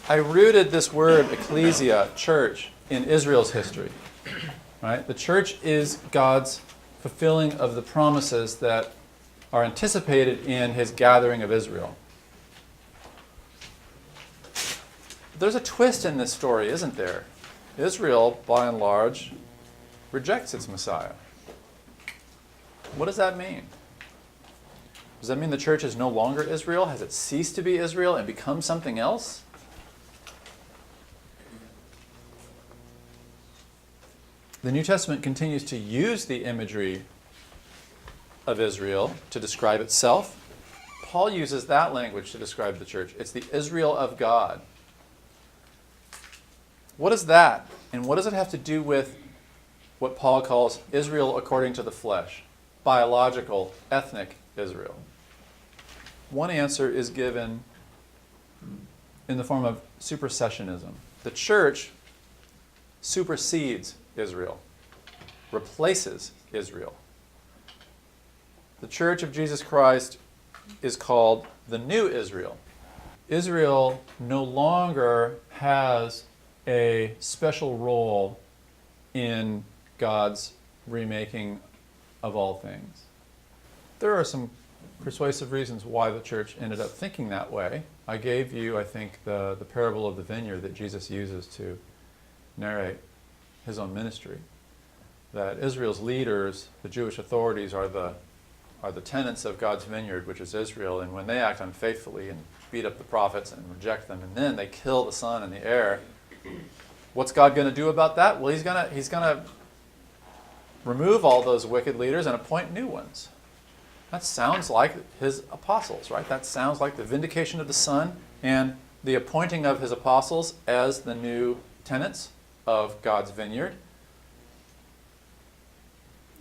I rooted this word, ecclesia, church, in Israel's history. Right? The church is God's fulfilling of the promises that are anticipated in his gathering of Israel. There's a twist in this story, isn't there? Israel, by and large, rejects its Messiah. What does that mean? Does that mean the church is no longer Israel? Has it ceased to be Israel and become something else? The New Testament continues to use the imagery of Israel to describe itself. Paul uses that language to describe the church. It's the Israel of God. What is that? And what does it have to do with what Paul calls Israel according to the flesh? Biological, ethnic Israel. One answer is given in the form of supersessionism. The church supersedes Israel, replaces Israel. The church of Jesus Christ is called the new Israel. Israel no longer has a special role in God's remaking of all things. There are some persuasive reasons why the church ended up thinking that way. I gave you, I think, the parable of the vineyard that Jesus uses to narrate his own ministry. That Israel's leaders, the Jewish authorities, are the tenants of God's vineyard, which is Israel, and when they act unfaithfully and beat up the prophets and reject them, and then they kill the son and the heir, what's God going to do about that? Well, he's going to remove all those wicked leaders and appoint new ones. That sounds like his apostles, right? That sounds like the vindication of the Son and the appointing of his apostles as the new tenants of God's vineyard.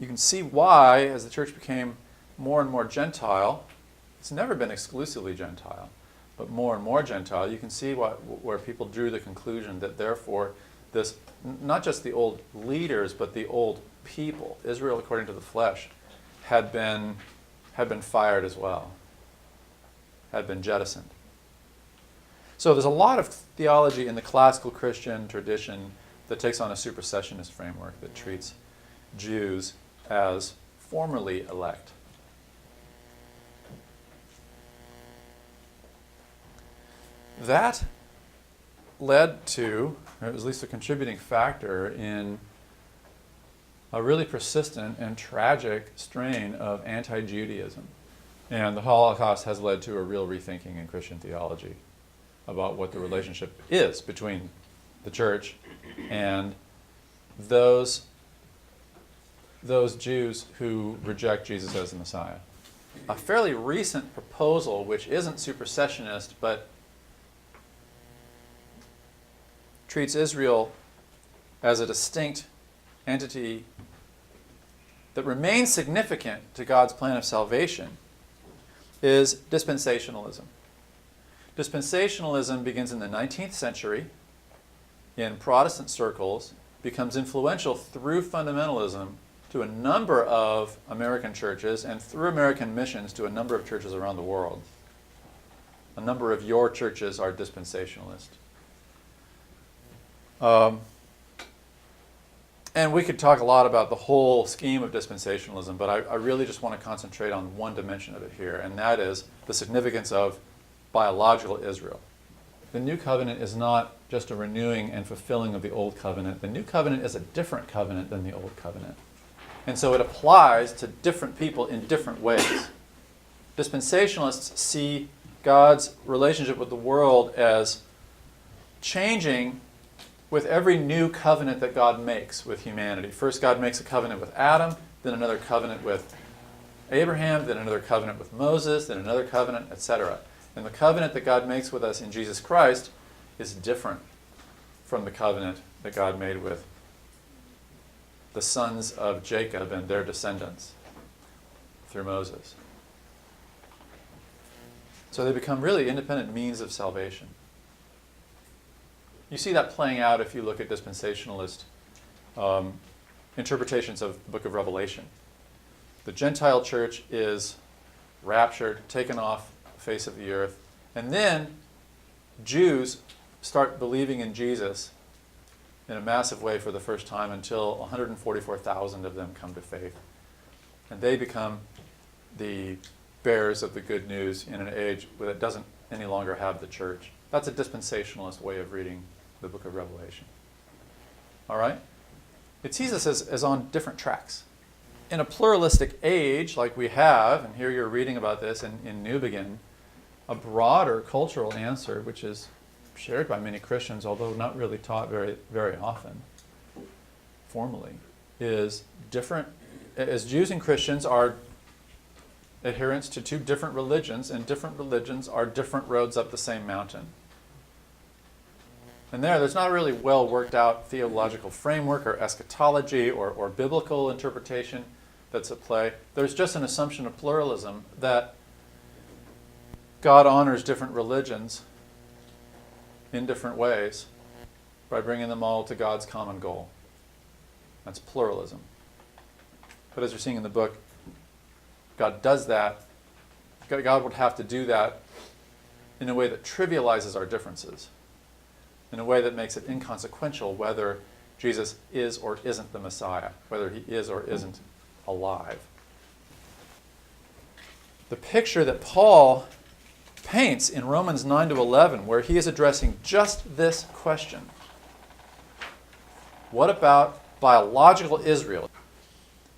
You can see why, as the church became more and more Gentile, it's never been exclusively Gentile, but more and more Gentile, you can see where people drew the conclusion that therefore this, not just the old leaders, but the old people, Israel according to the flesh, had been fired as well, had been jettisoned. So there's a lot of theology in the classical Christian tradition that takes on a supersessionist framework that treats Jews as formerly elect. That led to, or at least a contributing factor in a really persistent and tragic strain of anti-Judaism. And the Holocaust has led to a real rethinking in Christian theology about what the relationship is between the church and those Jews who reject Jesus as the Messiah. A fairly recent proposal, which isn't supersessionist, but treats Israel as a distinct entity that remains significant to God's plan of salvation, is dispensationalism. Dispensationalism begins in the 19th century in Protestant circles, becomes influential through fundamentalism to a number of American churches and through American missions to a number of churches around the world. A number of your churches are dispensationalist. And we could talk a lot about the whole scheme of dispensationalism, but I really just want to concentrate on one dimension of it here, and that is the significance of biological Israel. The new covenant is not just a renewing and fulfilling of the old covenant. The new covenant is a different covenant than the old covenant. And so it applies to different people in different ways. Dispensationalists see God's relationship with the world as changing with every new covenant that God makes with humanity. First, God makes a covenant with Adam, then another covenant with Abraham, then another covenant with Moses, then another covenant, etc. And the covenant that God makes with us in Jesus Christ is different from the covenant that God made with the sons of Jacob and their descendants through Moses. So they become really independent means of salvation. You see that playing out if you look at dispensationalist interpretations of the book of Revelation. The Gentile church is raptured, taken off the face of the earth, and then Jews start believing in Jesus in a massive way for the first time until 144,000 of them come to faith. And they become the bearers of the good news in an age that doesn't any longer have the church. That's a dispensationalist way of reading the book of Revelation. All right? It sees us as on different tracks. In a pluralistic age like we have, and here you're reading about this in Newbegin, a broader cultural answer, which is shared by many Christians, although not really taught very, very often, formally, is different. As Jews and Christians are adherents to two different religions, and different religions are different roads up the same mountain. And there's not a really well worked out theological framework or eschatology or biblical interpretation that's at play. There's just an assumption of pluralism that God honors different religions in different ways by bringing them all to God's common goal. That's pluralism. But as you're seeing in the book, God does that. God would have to do that in a way that trivializes our differences, in a way that makes it inconsequential whether Jesus is or isn't the Messiah, whether he is or isn't alive. The picture that Paul paints in Romans 9 to 11, where he is addressing just this question: what about biological Israel?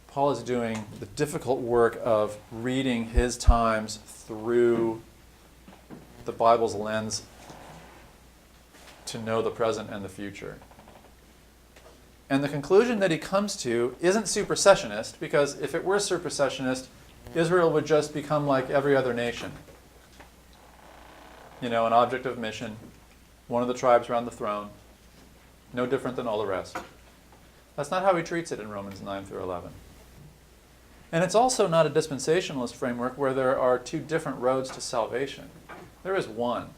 Paul is doing the difficult work of reading his times through the Bible's lens to know the present and the future. And the conclusion that he comes to isn't supersessionist, because if it were supersessionist, Israel would just become like every other nation. An object of mission, one of the tribes around the throne, no different than all the rest. That's not how he treats it in Romans 9 through 11. And it's also not a dispensationalist framework where there are two different roads to salvation. There is one.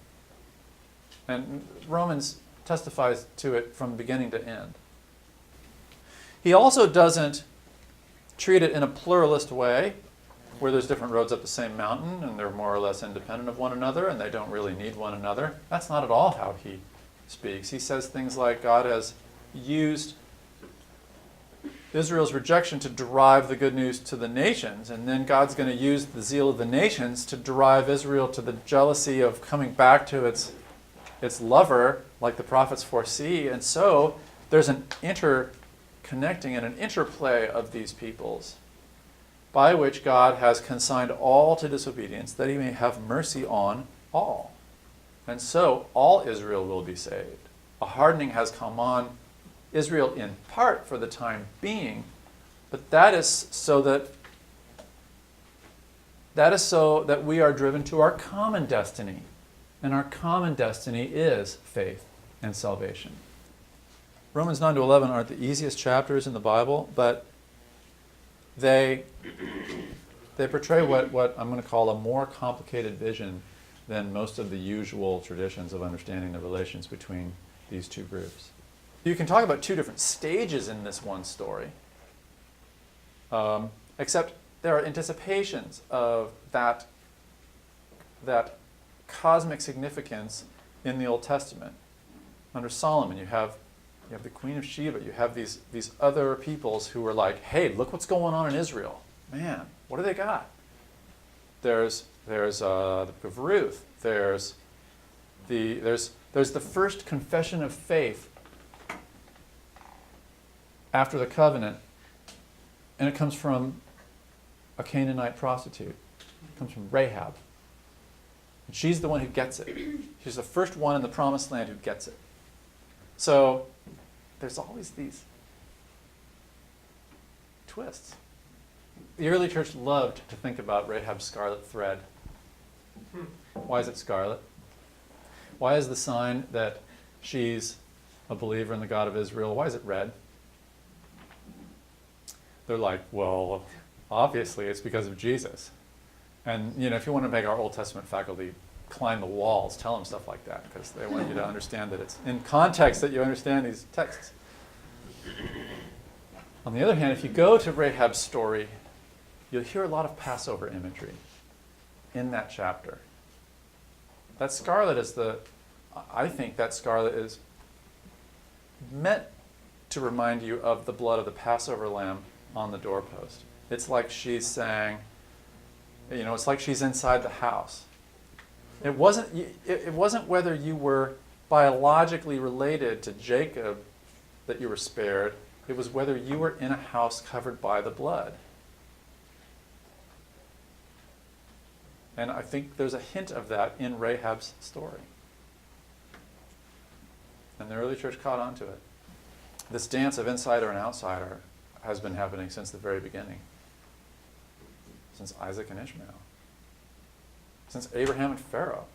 And Romans testifies to it from beginning to end. He also doesn't treat it in a pluralist way, where there's different roads up the same mountain and they're more or less independent of one another and they don't really need one another. That's not at all how he speaks. He says things like God has used Israel's rejection to drive the good news to the nations, and then God's going to use the zeal of the nations to drive Israel to the jealousy of coming back to its lover, like the prophets foresee. And so there's an interconnecting and an interplay of these peoples, by which God has consigned all to disobedience, that he may have mercy on all. And so all Israel will be saved. A hardening has come on Israel in part for the time being, but that is so that we are driven to our common destiny. And our common destiny is faith and salvation. Romans 9 to 11 aren't the easiest chapters in the Bible, but they portray what I'm going to call a more complicated vision than most of the usual traditions of understanding the relations between these two groups. You can talk about two different stages in this one story, except there are anticipations of that cosmic significance in the Old Testament. Under Solomon, you have the Queen of Sheba, you have these other peoples who are like, hey, look what's going on in Israel. Man, what do they got? There's the book of Ruth. There's the first confession of faith after the covenant, and it comes from a Canaanite prostitute. It comes from Rahab. And she's the one who gets it. She's the first one in the promised land who gets it. So there's always these twists. The early church loved to think about Rahab's scarlet thread. Why is it scarlet? Why is the sign that she's a believer in the God of Israel, why is it red? They're like, well, obviously it's because of Jesus. And if you want to make our Old Testament faculty climb the walls, tell them stuff like that, because they want you to understand that it's in context that you understand these texts. On the other hand, if you go to Rahab's story, you'll hear a lot of Passover imagery in that chapter. That scarlet is the I think that scarlet is meant to remind you of the blood of the Passover lamb on the doorpost. It's like she's saying, it's like she's inside the house. It wasn't whether you were biologically related to Jacob that you were spared. It was whether you were in a house covered by the blood. And I think there's a hint of that in Rahab's story. And the early church caught on to it. This dance of insider and outsider has been happening since the very beginning. Since Isaac and Ishmael. Since Abraham and Pharaoh.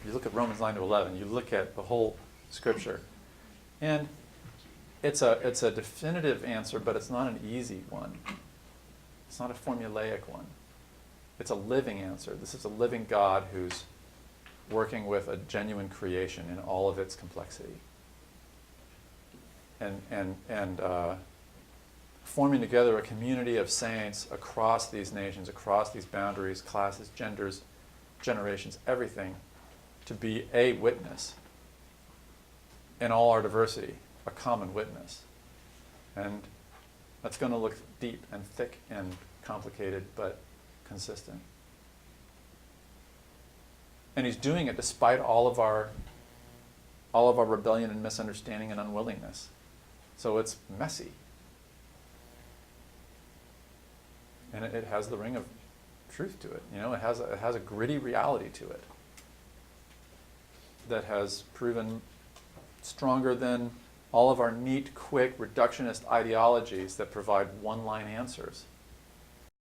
You look at Romans 9 to 11, you look at the whole scripture. And it's a definitive answer, but it's not an easy one. It's not a formulaic one. It's a living answer. This is a living God who's working with a genuine creation in all of its complexity. And forming together a community of saints across these nations, across these boundaries, classes, genders, generations, everything, to be a witness in all our diversity, a common witness. And that's going to look deep and thick and complicated, but consistent. And he's doing it despite all of our rebellion and misunderstanding and unwillingness. So it's messy. And it has the ring of truth to it. It has a gritty reality to it that has proven stronger than all of our neat, quick, reductionist ideologies that provide one-line answers.